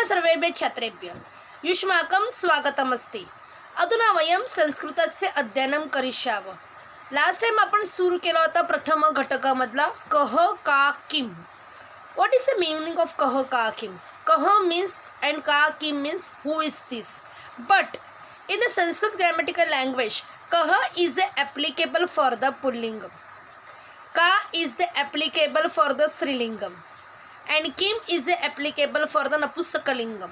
सर्वेभ्यः छात्रेभ्यः युष्माकं स्वागतमस्ति। अधुना वयं संस्कृतस्य अध्ययनं करिष्यामः। लास्ट टाइम आपण सुरू केला होता प्रथम घटकामधला कह का Kim. What is the meaning of कह का किम? कह मीन्स and का Kim means who is this. But in the Sanskrit grammatical language, कह is applicable for the पुल्लिंगम, का is applicable for the स्त्रीलिंगम and किम is applicable for the नपुंसकलिंगम.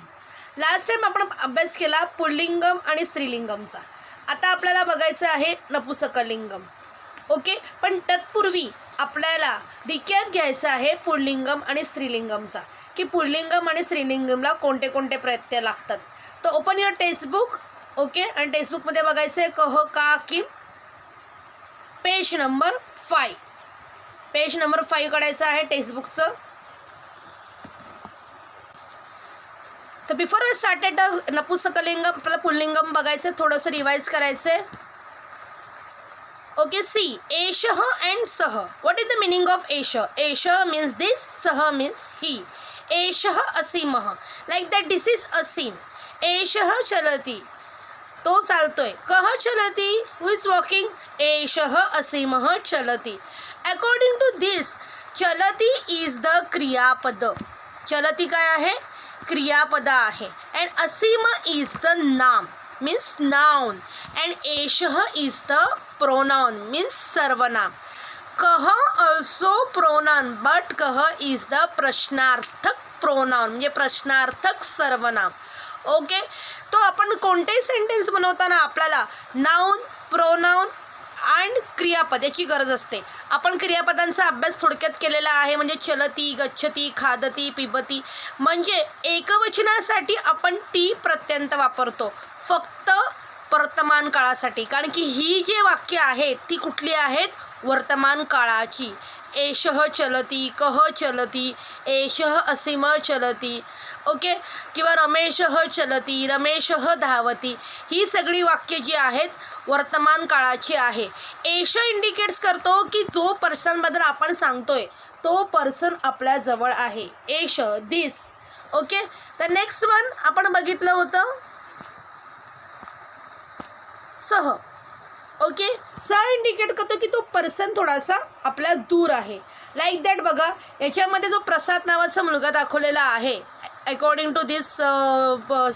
लास्ट टाइम आपण अभ्यास केला पुल्लिंगम आणि स्त्रीलिंगमचा. आता आपल्याला बघायचं आहे नपुंसकलिंगम. ओके, पण तत्पूर्वी आपल्याला रिकॅप घ्यायचा आहे पुल्लिंगम आणि स्त्रीलिंगमचा, की पुल्लिंगम आणि स्त्रीलिंगमला कोणते कोणते प्रत्यय लागतात. तर ओपन युअर टेक्स्टबुक. ओके, आणि टेक्स्टबुकमध्ये बघायचं आहे कह का Kim. Page number 5. Page number 5 काढायचं आहे टेक्स्टबुकचं. तर बिफोर वी स्टार्टेड नपुंसकलिंगम आपल्याला पुल्लिंगम बघायचं, थोडंसं रिवाइज करायचं आहे. ओके, सी एषः अँड सह. What is the meaning of एष? एष मीन्स दिस, सह मीन्स ही. एषः असीमः, लाईक दॅट दिस इज असीम. एषः चलती, तो चालतोय. कः चलती, हु इज वॉकिंग. एषः असीमः चलती. अकॉर्डिंग टू दिस चलती इज द क्रियापद. चलती काय आहे? क्रियापद आहे. अँड असीम इज द नाम मीन्स नाउन. अँड एषः इज द प्रोनाउन मीन्स सर्वनाम. कह ऑल्सो प्रोनाउन, बट कह इज द प्रश्नार्थक प्रोनाउन, म्हणजे प्रश्नार्थक सर्वनाम. ओके, तो आपण कोणतेही सेंटेन्स बनवताना आपल्याला नाउन, प्रोनाउन अँड क्रियापद याची गरज असते. आपण क्रियापदांचा अभ्यास थोडक्यात केलेला आहे, म्हणजे चलती, गच्छती, खादती, पिबती. म्हणजे एकवचनासाठी आपण टी प्रत्यंत वापरतो फक्त वर्तमान काळासाठी, कारण की ही जे वाक्य आहेत ती कुठली आहेत? वर्तमान काळाची. एषः चलती, कः चलती, एषः असीम चलती. ओके, किंवा रमेशः चलती, रमेशः धावती. ही सगळी वाक्य जी आहेत वर्तमान काळाची आहे. एष इंडिकेट्स करतो की जो पर्सनबद्दल आपण सांगतोय तो पर्सन आपल्या जवळ आहे. एष, दिस. ओके, तर नेक्स्ट वन आपण बघितलं होतं सह. ओके, सह इंडिकेट करतो की तो पर्सन थोडासा आपल्या दूर आहे. लाईक दॅट बघा, याच्यामध्ये जो प्रसाद नावाचा मुलगा दाखवलेला आहे अकॉर्डिंग टू दिस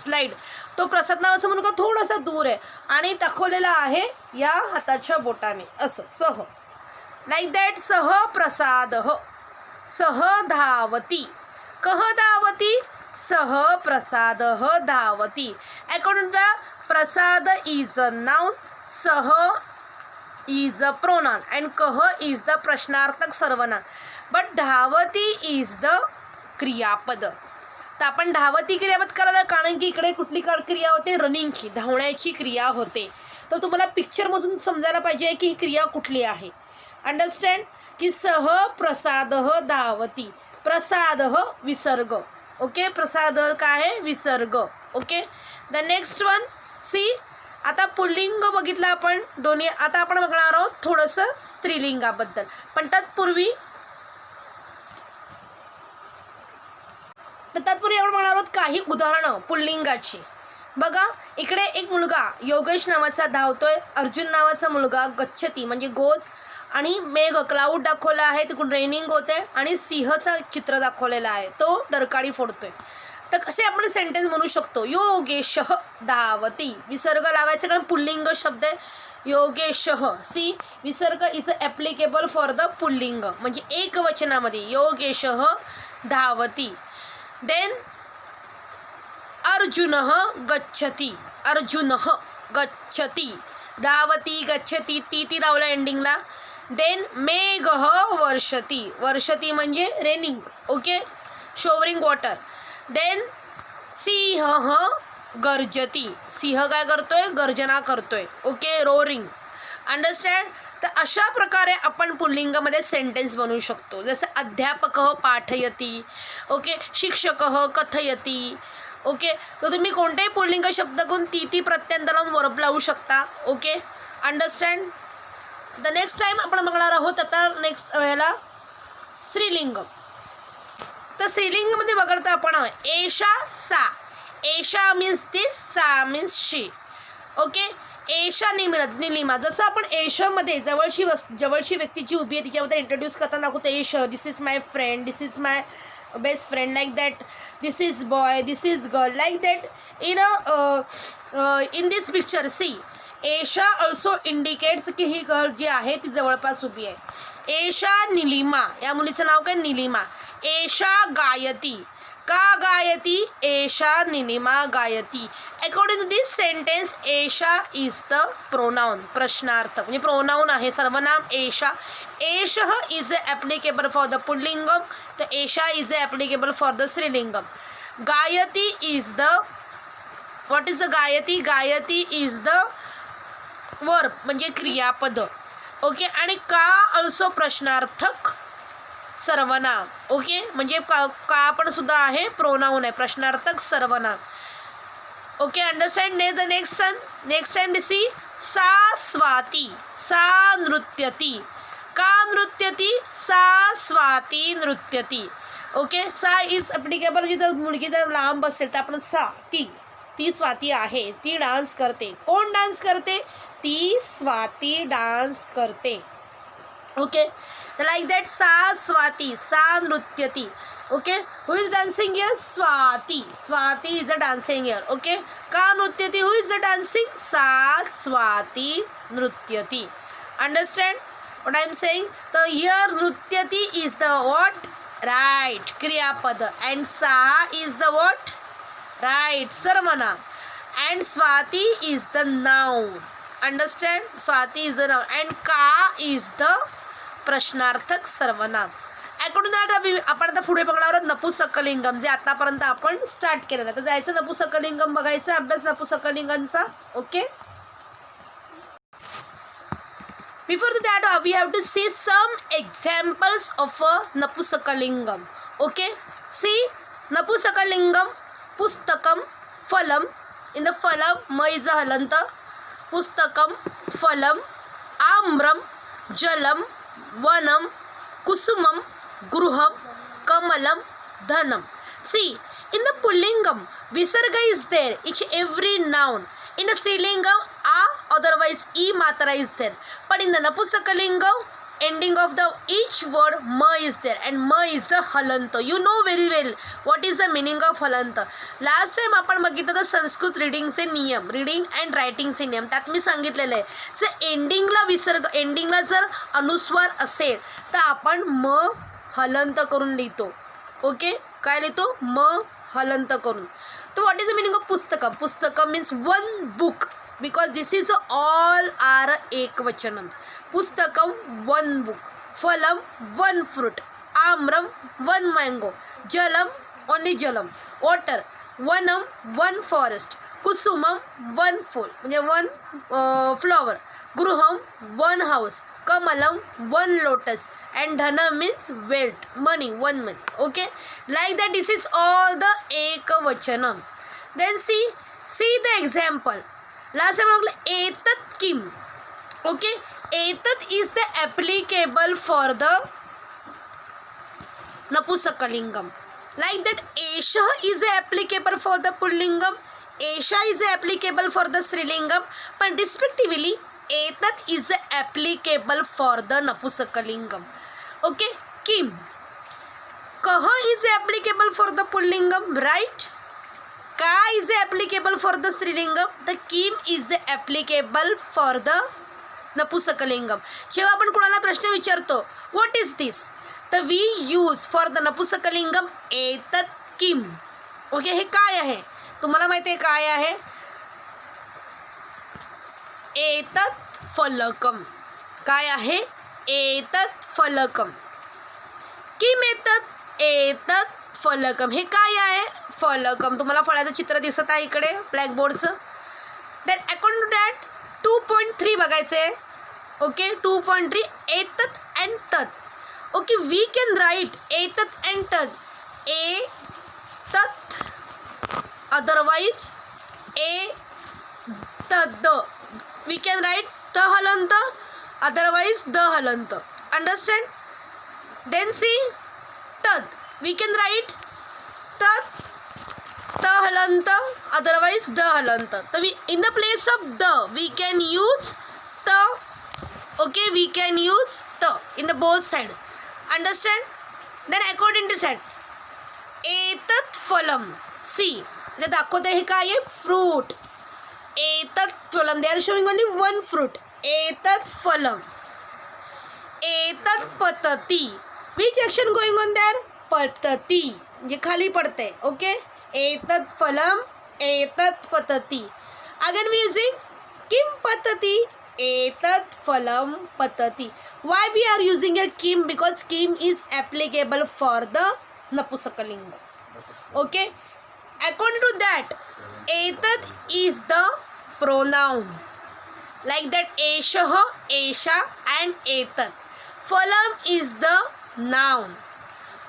स्लाइड, तो प्रसाद नावाचा मुलगा थोडासा दूर आहे आणि दाखवलेला आहे या हाताच्या बोटाने असं सह. लाईक दॅट सह प्रसाद, सह धावती, कह धावती, सह प्रसाद धावती. According to Prasad is a noun, सह इज अ प्रोनाउन अँड कह इज द प्रश्नार्थक सर्वनाम, बट धावती इज द क्रियापद. तर आपण धावती क्रियापद करायला, कारण की इकडे कुठली क्रिया होते? रनिंगची, धावण्याची क्रिया होते. तर तुम्हाला पिक्चरमधून समजायला पाहिजे की ही क्रिया कुठली आहे. अंडरस्टँड? की सह प्रसाद धावती. प्रसाद विसर्ग. ओके, प्रसाद काय आहे? विसर्ग. Okay, the next one C. आता पुल्लिंग बघितलं आपण दोन्ही. आता आपण बघणार आहोत थोडंसं स्त्रीलिंगाबद्दल, पण तत्पूर्वी आपण बघणार आहोत काही उदाहरणं पुल्लिंगाची. बघा, इकडे एक मुलगा योगेश नावाचा धावतोय, अर्जुन नावाचा मुलगा गच्छती म्हणजे गोज, आणि मेघ क्लाउड दाखवला आहे, तिकडून रेनिंग होते, आणि सिंहचा चित्र दाखवलेला आहे, तो डरकाळी फोडतोय. तर कसे आपण सेंटेन्स म्हणू शकतो? योगेशः धावती. विसर्ग लागायचं कारण पुल्लिंग शब्द आहे. योगेशः, सी विसर्ग इज ॲप्लिकेबल फॉर द पुल्लिंग, म्हणजे एक वचनामध्ये योगेशः धावती. देन अर्जुनः गच्छती, अर्जुनः गच्छती. धावती, गच्छती, ती लावला एंडिंगला. देन मेघः वर्षती, वर्षती म्हणजे raining. Okay, showering water. Then सिंहः गर्जती, सिंह काय करतोय? गर्जना करतोय. Okay, roaring. अंडरस्टँड? तर अशा प्रकारे आपण पुल्लिंगामध्ये सेंटेन्स बनवू शकतो. जसं अध्यापकः पाठयती. ओके, शिक्षकः कथयती. ओके, तर तुम्ही कोणतेही पुल्लिंग शब्द करून ती प्रत्यंत लावून वर्ब लावू शकता. Okay, understand? The next time आपण बघणार आहोत आता नेक्स्ट वेळेला स्त्रीलिंग. तर स्त्रीलिंगमध्ये बघता आपण एषा सा. एषा मीन्स दिस, सा मीन्स शी. ओके. एषा निलिमा. जसं आपण एषमध्ये जवळची व्यक्ती जी उभी आहे तिच्याबद्दल इंट्रोड्यूस करताना दाखवतो एष, this is my friend, this is my best friend, like that. This is boy, this is girl, like that. In this picture see, एषा ऑल्सो इंडिकेट्स की ही गर्ल जी आहे ती जवळपास उभी आहे. एषा निलिमा, या मुलीचं नाव काय? निलिमा. एषा गायती. का गायती? एषा निलिमा गायती. अकॉर्डिंग टू दिस सेंटेन्स एषा इज द प्रोनाउन, प्रश्नार्थक म्हणजे प्रोनाउन आहे, सर्वनाम एषा. एषः इज ॲप्लिकेबल फॉर द पुल्लिंगम, तर एषा इज ॲप्लिकेबल फॉर द स्त्रीलिंगम. गायती is the, what is the गायती? गायती इज द वर्ब म्हणजे क्रियापद. ओके. आणि का ऑल्सो प्रश्नार्थक सर्वनाम. ओके. म्हणजे का पण सुद्धा आहे, प्रोनाउन आहे, प्रश्नार्थक सर्वनाम. Okay. Understand. The next time C. सा स्वाती. सा नृत्यती. का नृत्यती? सा स्वाती नृत्यती. ओके. सा इज ॲप्लिकेबल. जिथं मुलगी जर लांब असेल तर आपण सा, ती स्वाती आहे, ती डान्स करते. कोण डान्स करते? ती स्वाती डान्स करते. ओके. Like that. सा स्वाती, सा नृत्यती. Okay. Who is dancing here? Swati. Swati is a dancing here. Okay. का नृत्यती? Who is a dancing? सा स्वाती नृत्यती. Understand what I am saying? तर हियर नृत्यती इज द व्हॉट? राईट, क्रियापद. अँड सा इज द व्हॉट? राईट, सर्वनाम. And Swati is the noun. Understand? Swati is the noun and का इज द प्रश्नार्थक सर्वनाम. अकॉर्डिंग दॅट आपण आता पुढे बघणार आहोत नपुसकलिंगम, जे आतापर्यंत आपण स्टार्ट केलेलं आहे. तर जायचं नपुसकलिंगम बघायचं, अभ्यास नपुसकलिंगांचा. Okay. Before that we have to see some examples of a नपुसकलिंगम. ओके. सी नपुसकलिंगम. पुस्तकम, फलम. इन द फलम म इज अ हलंत. पुस्तकम, फलम, आम्रम, जलम, वनम, कुसुमम, गृहम, कमलम, धनम. See, in the pullingam, visarga is there, each every noun. In the strilingam, a otherwise e matra is there. But in the napusakalingam, ending of the each word ma is there, and ma is the halanta. You know very well what is the meaning of halanta. Last time आपण बघितलं तर संस्कृत रीडिंगचे नियम, reading and रायटिंगचे नियम, त्यात मी सांगितलेलं आहे. जर एंडिंगला विसर्ग, एंडिंगला जर अनुस्वार असेल तर आपण म हलंत करून लिहितो. ओके. काय लिहितो? म हलंत करून. तर what is the meaning of पुस्तकम? पुस्तकम means one book, because this is all are एकवचनम. पुस्तकम वन बुक. फलम वन फ्रूट. आम्रम वन मँगो. जलम ओनली जलम, वॉटर. वनम वन फॉरेस्ट. कुसुमम वन फूल म्हणजे वन फ्लॉवर. गृहम वन हाऊस. कमलम वन लोटस. अँड धनम means wealth, money, one money. Okay. Like that this is all the एकवचनम. Then see the example. Last time म्हटलं एतत किम. ओके. एतत is the applicable for the नपुसकलिंगम. Like that, Esha is applicable for the Pullingam, Esha is applicable for the Strilingam, but respectively, Etat is applicable for the Napusakalingam. Okay, Kim. Kaha is applicable for the Pullingam, right? Ka is applicable for the Strilingam. The Kim is applicable for the Napusakalingam. जेव्हा आपण कोणाला प्रश्न विचारतो, what is this? तर we use for the नपुसकलिंगम एतत किम. Okay. हे काय आहे? तुम्हाला माहिती आहे काय आहे? एतत फलकम. काय आहे? एतत फलकम. किम एतत? एतत फलकम. हे काय आहे? फलकम. तुम्हाला फळाचं चित्र दिसत आहे इकडे ब्लॅकबोर्डचं. देन अकॉर्डिंग टू दॅट 2.3 बघायचं आहे. ओके. 2.3 एतत अँड तत. Okay, we can write etat and tat. Etat, otherwise etad. We can write ta halanta, otherwise the halanta. Understand? Then see tat. We can write the halant, otherwise the halant. So we, in the place of the, we can use the. Okay, we can use the in the both side. Understand? Then according to that, एतत् फलम. C इथे दाखवते हे काय आहे, fruit. एतत् फलम, they are showing only one fruit. एतत् फलम. एतत् पतती. Which action going on there? पतती, जे खाली पडते. ओके, एतत् फलम, एतत् पतती. अगेन वी यूजिंग किम पतती, एतत् फलम पतती. Why we are using a kim? Because kim is applicable for the napusakalinga. Okay, according to that, etat is the pronoun, like that eshah, esha and etat. Phalam is the noun,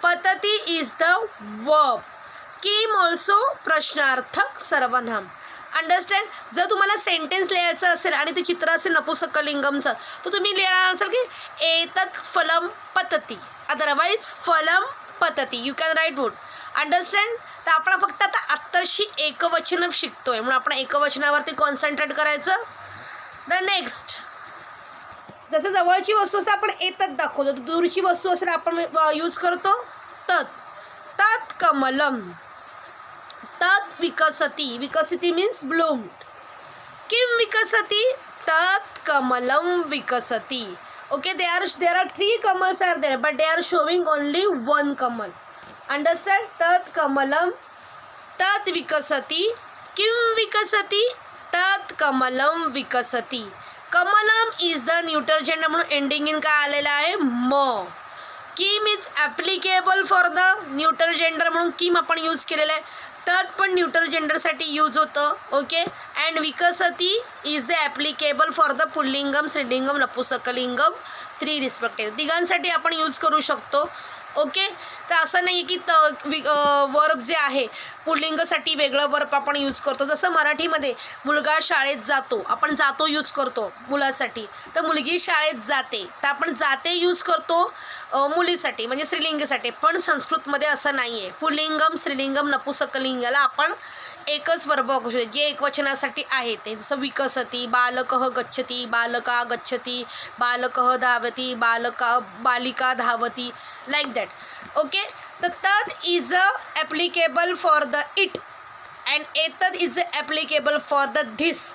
patati is the verb, kim also प्रश्नार्थक सर्वनाम. Understand? जर तुम्हाला sentence लिहायचं असेल आणि ते चित्र असेल नपुसकलिंगमचं, तर तुम्ही लिहिणार असेल की एतत् फलम पतती, अदरवाईज फलम पतती. You can write would. Understand? तर आपण फक्त आता आत्ताशी एकवचन शिकतोय, म्हणून आपण एकवचनावरती कॉन्सन्ट्रेट करायचं. द नेक्स्ट, जसं जवळची वस्तू असते आपण एतत् दाखवतो, दूरची वस्तू असेल आपण यूज करतो तत्. तत् कमलम. तत् विकसती. विकसती मीन्स ब्लूम्ड. किम विकसती? तत् कमलम विकसती. Okay, there are three kamals are there, but they are showing only one kamal. Understand? Tat kamalam, tat vikasati, kim vikasati, tat kamalam vikasati. Kamalam is the neuter gender म्हणून ending in काय आलेला आहे, म. किम is applicable for the neuter gender म्हणून किम आपण use केलेलं आहे. तत् पण न्यूटर जेंडरसाठी यूज होतं. ओके, अँड विकसती is the applicable for the पुल्लिंगम, स्त्रीलिंगम, नपुसकलिंगम, थ्री रिस्पेक्टिव्ह. तिघांसाठी आपण यूज करू शकतो. ओके, तर असं नाही की वर्ब जे आहे पुल्लिंगसाठी वेगळं वर्ब आपण यूज करतो. जसं मराठीमध्ये मुलगा शाळेत जातो, आपण जातो यूज करतो मुलासाठी, तर मुलगी शाळेत जाते, तर आपण जाते यूज करतो मुलीसाठी म्हणजे स्त्रीलिंगसाठी. पण संस्कृतमध्ये असं नाही आहे. पुल्लिंगम, स्त्रीलिंगम, नपुसकलिंगाला आपण एकच वर्ब वापरू शकतो जे एकवचनासाठी आहे ते. जसं विकसती, बालकः गच्छती, बालका गच्छती, बालकः धावती, बालिका धावती, लाईक दॅट. ओके, तर तत् is applicable for the it and एतत् is applicable for the this.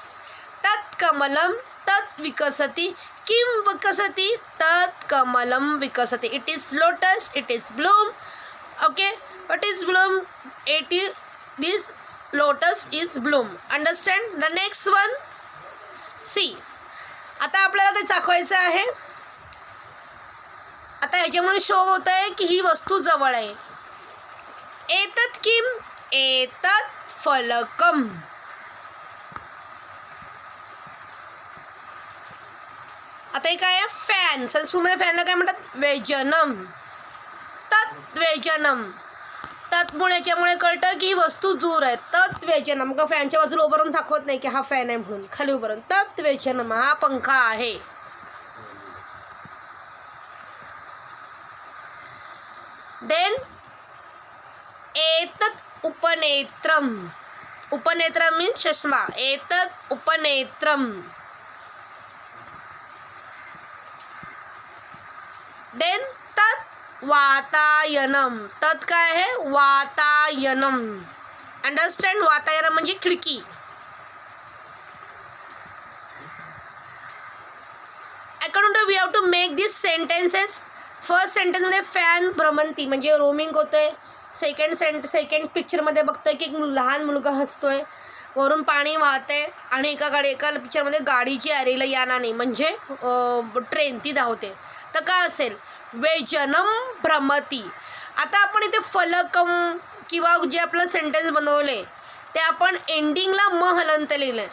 तत् कमलम, तत् विकसती, किम विकसती, तत् कमलम विकसती. It is lotus, it is bloom. Okay, what is bloom? It is this lotus is bloom. Understand? The next one, C. आता आपल्याला ते दाखवायचं आहे. आता ह्याच्यामुळे शो होत आहे की ही वस्तू जवळ आहे. एतत् किम? एतत् फलकम. आता हे काय आहे? फॅन. संस्कृतमध्ये फॅनला काय म्हणतात? व्यजनम. तत् व्यजनम. तत्मुळे याच्यामुळे कळतं की ही वस्तू दूर आहे. तत् व्यजनम. का फॅनच्या बाजूला उभं राहून दाखवत नाही की हा फॅन आहे म्हणून, खाली उभं राहून तत् व्यजनम, हा पंखा आहे. देन एतत् उपनेत्रम. उपनेत्रम मीन्स चष्मा. एतत् उपनेत्रम. देन तत् वातायनम. तत् काय आहे? वातायनम. अंडरस्टँड? वातायनम म्हणजे खिडकी. According to we have to make this sentences. First सेंटेन्समध्ये फॅन भ्रमंती म्हणजे रोमिंग होतंय. सेकंड पिक्चरमध्ये बघतोय की एक लहान मुलगा हसतोय, वरून पाणी वाहते आणि एका पिक्चरमध्ये गाडीची अरेला यानाने म्हणजे ट्रेन ती धावते. तर काय असेल? व्यजनम भ्रमती. आता आपण इथे फलकम किंवा जे आपलं सेंटेन्स बनवले ते आपण एंडिंगला म हलंत लिहिलं.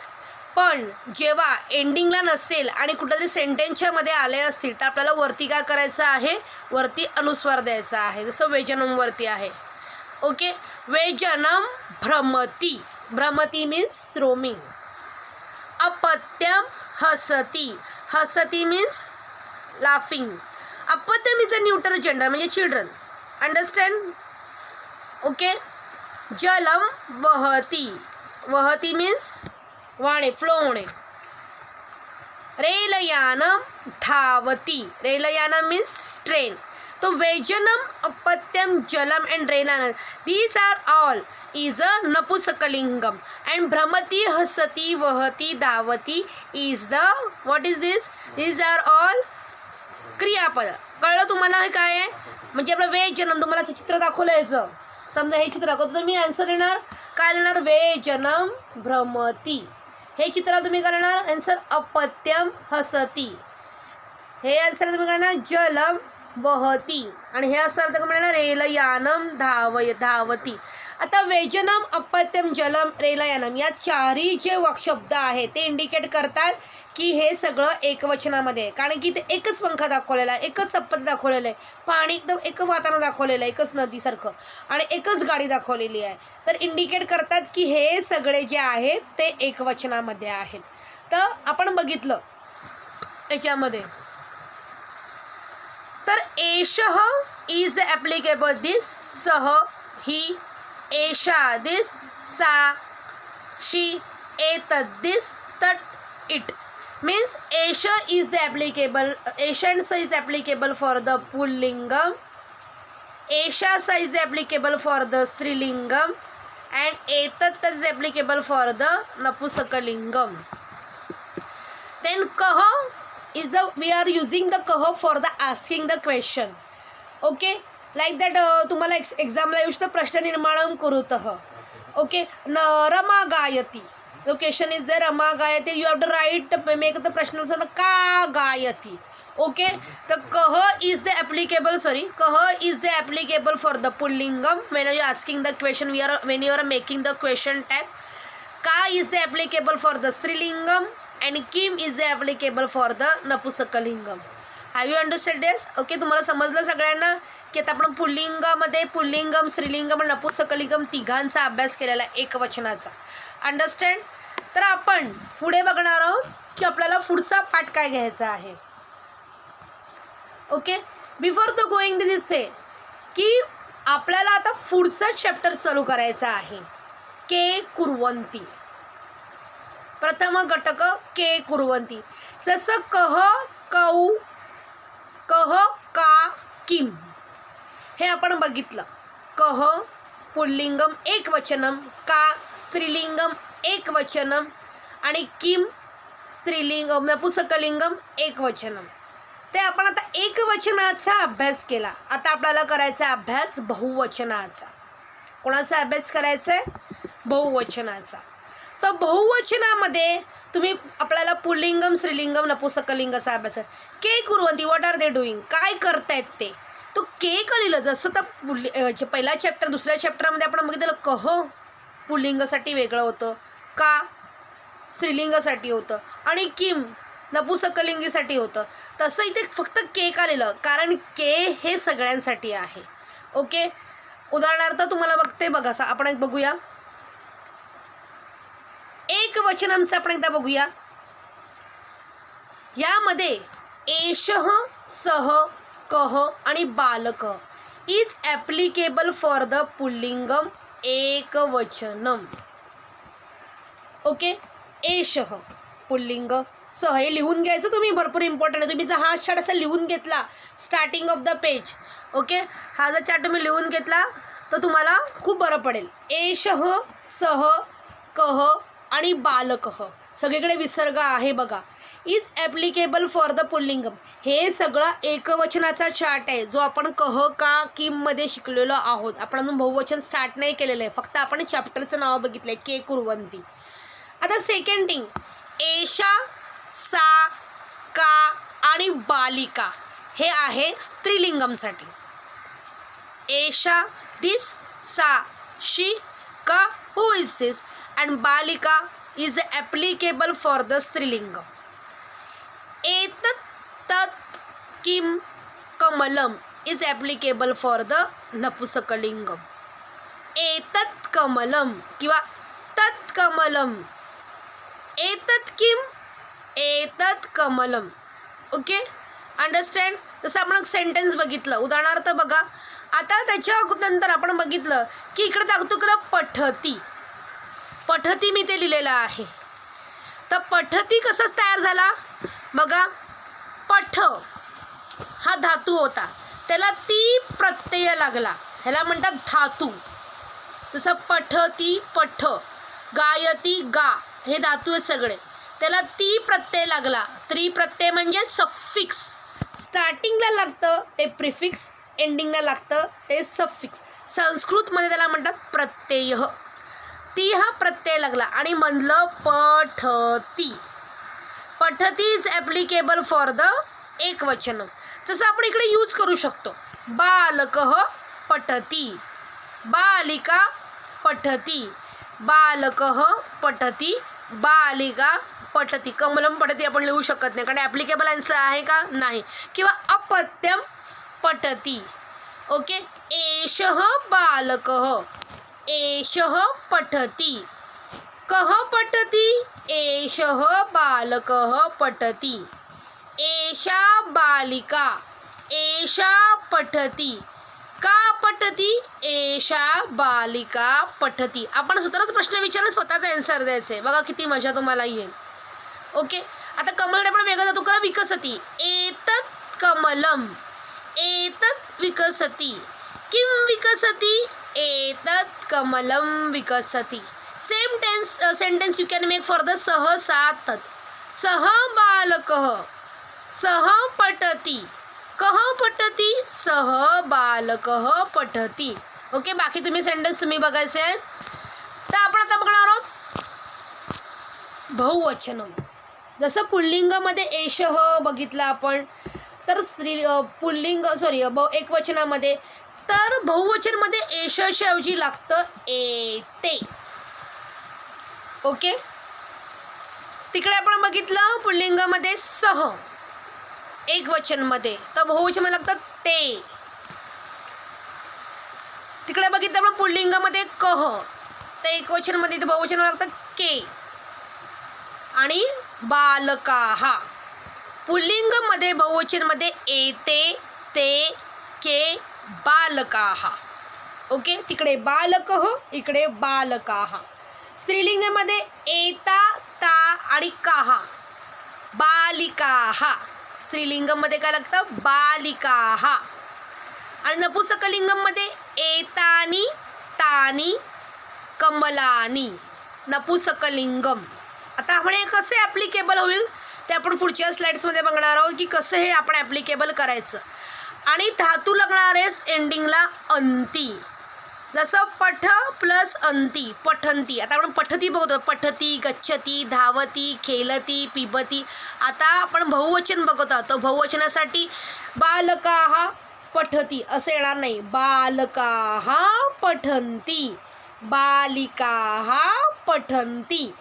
पण जेव्हा एंडिंगला नसेल आणि कुठंतरी सेंटेन्सच्या मध्ये आले असतील तर आपल्याला वरती काय करायचं आहे? वरती अनुस्वार द्यायचा आहे. जसं व्यजनम वरती आहे. ओके, व्यजनम भ्रमती. भ्रमती मीन्स रोमिंग. अपत्यम हसती. हसती मीन्स लाफिंग. अपत्यम इज अ न्यूटर जेंडर म्हणजे चिल्ड्रन. अंडरस्टँड? ओके. जलम वहती. वहती मीन्स वाणे, फ्लो होणे. रेलयानम धावती. रेलयानम मीन्स ट्रेन. तो व्यजनम, अपत्यम, जलम अँड रेलानम these are all is a नपुसकलिंगम अँड भ्रमती, हसती, वहती, धावती is the what is this. These are all क्रियापद. कळलं तुम्हाला हे काय आहे. म्हणजे आपलं व्यजनम, तुम्हाला असं चित्र दाखवलं याचं, समजा हे चित्र दाखवतो तुम्ही, आन्सर येणार काय लिहिणार, व्यजनम भ्रमती. हे चित्र तुम्ही करणार आन्सर अपत्यम हसती. हे आन्सर तुम्ही करणार जलम वहती. आणि हे असेल तर म्हणणार रेलयानम धावती. आता व्यजनम, अपत्यम, जलम, रेलयानम या चारही जे शब्द आहेत ते इंडिकेट करतात की हे सगळं एकवचनामध्ये आहे. कारण की ते एकच पंखा दाखवलेला आहे, एकच अपत्य दाखवलेलं आहे, पाणी एकदम एक वातानं दाखवलेलं आहे, एकच नदीसारखं, आणि एकच गाडी दाखवलेली आहे. तर इंडिकेट करतात की हे सगळे जे आहेत ते एकवचनामध्ये आहेत. तर आपण बघितलं याच्यामध्ये, तर एषः इज ॲप्लिकेबल दिस, सह, ही, एषा दिस, सा, शी, एतत् दिस, तट, it. Means Esha is the applicable, Esha and Sa is applicable for the Pullingam, Esha Sa is applicable for the Strilingam, and Etat is applicable for the Napusakalingam. Then Kaha is the, we are using the Kaha for the asking the question. Okay, like that तुम्हाला एक्झामला येऊ शकतं प्रश्न निर्माणं कुरुतः. Okay. रमा गायती. The question is there, रमा गायती. You have to write, make the प्रश्न का गायती. Okay. The कह is the applicable, कह is the applicable for the pullingam when you are asking the question, when you are making the question tag. Ka is the applicable for the strilingam and kim is the applicable for the napusakalingam. Have you understood this? Okay. तुम्हाला समजलं सगळ्यांना की आता आपण पुल्लिंगामध्ये पुल्लिंगम, स्त्रीलिंगम आणि नपुसकलिंगम तिघांचा अभ्यास केलेला एकवचनाचा. अंडरस्टँड. तर आपण पुढे बघणार आहोत की आपल्याला पुढचा पाठ काय घ्यायचा आहे. Okay. Before the going to this say की आपल्याला आता पुढचा चॅप्टर चालू करायचा आहे, के कुर्वंती. प्रथम घटक के कुर्वंती. जसं कह, कौ, कह, का, किम हे आपण बघितलं. कह पुल्लिंगम एकवचनम, का स्त्रीलिंगम एकवचनम आणि किम स्त्रीलिंगम नपुसकलिंगम एकवचनम. ते आपण आता एकवचनाचा अभ्यास केला. आता आपल्याला करायचा अभ्यास बहुवचनाचा. कोणाचा अभ्यास करायचा आहे, बहुवचनाचा. तर बहुवचनामध्ये तुम्ही आपल्याला पुल्लिंगम, स्त्रीलिंगम, नपुसकलिंगाचा अभ्यास आहे. के कुर्वंती, व्हॉट आर दे डुईंग, काय करतायत ते. तो के का लिहिलं. जसं तर पहिला चॅप्टर, दुसऱ्या चॅप्टरमध्ये आपण बघितलं कह पुल्लिंगासाठी वेगळं होतं, का स्त्रीलिंगासाठी होतं आणि किम नपुसकलिंगीसाठी होतं. तसं इथे फक्त के का लिहिलं, कारण के हे सगळ्यांसाठी आहे. ओके. उदाहरणार्थ तुम्हाला बघते बघा, आपण एक बघूया एकवचनांचं. आपण एकदा बघूया. यामध्ये एषः, सह, कह आणि बालक इज ॲप्लिकेबल फॉर द पुल्लिंगम एकवचनम. ओके. एषः पुल्लिंग, सह हे लिहून घ्यायचं तुम्ही, भरपूर इम्पॉर्टंट आहे. तुम्ही जर हा चार्ट असा लिहून घेतला starting of the page, okay, हा जर चार्ट तुम्ही लिहून घेतला तर तुम्हाला खूप बरं पडेल. एषः, सह, कह आणि बालकः सगळीकडे विसर्ग आहे बघा. इज ॲप्लिकेबल फॉर द पुल्लिंगम हे सगळं एकवचनाचा चार्ट आहे, जो आपण कह, का, किममध्ये शिकलेलो आहोत. आपण अजून बहुवचन स्टार्ट नाही केलेलं आहे, फक्त आपण चॅप्टरचं नाव बघितलं आहे, के कुर्वंती. आता सेकंड थिंग, एषा, सा, का आणि बालिका हे आहे स्त्रीलिंगमसाठी. एषा दिस, सा, शी, का हू इज दिस, अँड बालिका इज ॲप्लिकेबल फॉर द स्त्रीलिंगम. एतत्, तत्, किम, कमलम इज ॲप्लिकेबल फॉर द नपुसकलिंगम. एतत् कमलम किंवा तत् कमलम, एतत् किम, एतत् कमलम. ओके. अंडरस्टँड. जसं आपण सेंटेन्स बघितलं. उदाहरणार्थ बघा, आता त्याच्यानंतर आपण बघितलं की इकडे दाखवतो की पठती. पठती मी ते लिहिलेलं आहे. तर पठती कसं तयार झाला बघा. पठ हा धातू होता, त्याला ती प्रत्यय लागला, ह्याला म्हणतात धातू. जसं पठती पठ, गायती गा, हे धातू आहेत सगळे, त्याला ती प्रत्यय लागला. त्री प्रत्यय म्हणजे सफिक्स. स्टार्टिंगला लागतं ते प्रिफिक्स, एंडिंगला लागतं ते सफिक्स. संस्कृतमध्ये त्याला म्हणतात प्रत्यय. ती हा प्रत्यय लागला आणि म्हणलं पठती. पठती इज ॲप्लिकेबल फॉर द एकवचन. जसं आपण इकडे यूज करू शकतो. बालकः पठती, बालिका पठती, बालकः पठती, बालिका पठती. कमलम पठती आपण लिहू शकत नाही कारण ॲप्लिकेबल आन्सर आहे का नाही. किंवा अपत्यम पठती. ओके. एषः बालकः, एषः पठती. कः पठती, एषः बालकः पठती. एषा बालिका, एषा पठती. का पठती, एषा बालिका पठती. आपण स्वतःच प्रश्न विचारून स्वतःचा आन्सर द्यायचे. बघा किती मजा तुम्हाला येईल. ओके. आता कमलकडे आपण वेगळं जातो करा. विकसती. एतत् कमलम, एतत् विकसती. किं विकसती, एतत् कमलम विकसती. Same sentence you can make for the सह सा तत्. सह बालकः, सह पठती. कः पठती, सह बालकः पठती. ओके. बाकी तुम्ही सेंटेन्स तुम्ही बघायचे आहेत. तर आपण आता बघणार आहोत बहुवचन. जसं पुल्लिंगामध्ये एषः बघितलं आपण, तर एकवचनामध्ये. तर बहुवचनमध्ये एषच्या ऐवजी लागतं एते. ओके. तिकडे आपण बघितलं पुल्लिंगामध्ये सह एकवचनमध्ये, तर बहुवचन लागतं ते. तिकडे बघितलं आपण पुल्लिंगामध्ये कह, तर एकवचनमध्ये इथे बहुवचन लागतं के. आणि बालकाः पुल्लिंगमध्ये बहुवचनमध्ये एते, ते, के, बालकाः. ओके. तिकडे बालकः, इकडे बालकाः. स्त्रीलिंगामध्ये एता, ता आणि काहा, बालिकाः. स्त्रीलिंगमध्ये काय लागतं, बालिकाः. आणि नपुंसकलिंगमध्ये एतानी, तानी, कमलानी. नपुंसकलिंगम. आता आपण हे कसे ॲप्लिकेबल होईल ते आपण पुढच्या स्लाइड्समध्ये बघणार आहोत की कसं हे आपण ॲप्लिकेबल करायचं. आणि धातू लागणार आहे एंडिंगला अंती. जसं पठ प्लस अंती, पठंती. आता आपण पठती बघतो. पठती, गच्छती, धावती, खेलती, पिबती. आता आपण बहुवचन बघत आहोत. तर बहुवचनासाठी बालकाः पठती असं येणार नाही. बालकाः पठन्ति, बालिकाः पठन्ति.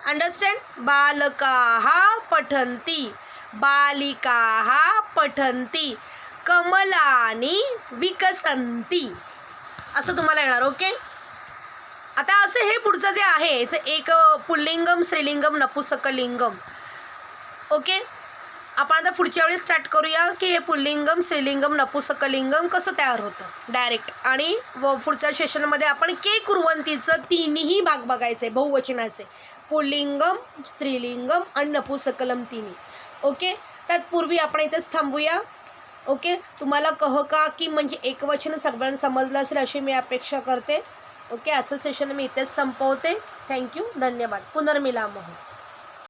अंडरस्टँड. बालकाः पठन्ति, बालिकाः पठन्ति, कमलानी विकसन्ति असं तुम्हाला येणार. ओके. आता असं हे पुढचं जे आहे एक पुल्लिंगम, स्त्रीलिंगम, नपुंसकलिंगम. ओके. आपण आता पुढच्या वेळी स्टार्ट करूया की हे पुल्लिंगम, स्त्रीलिंगम, नपुंसकलिंगम कसं तयार होतं डायरेक्ट. आणि पुढच्या सेशनमध्ये आपण के कुर्वंतीचं तिन्ही भाग बघायचे बहुवचनाचे. पुल्लिंगम, स्त्रीलिंगम आणि नपुंसकलम तिन्ही. ओके. त्यापूर्वी आपण इथेच थांबूया. ओके. तुम्हाला कह का की म्हणजे एकवचन सगळ्यांना समजलं असेल अशी मी अपेक्षा करते. ओके. आजचं सेशन मी इथेच संपवते. थँक्यू. धन्यवाद. पुनर्मिलामः.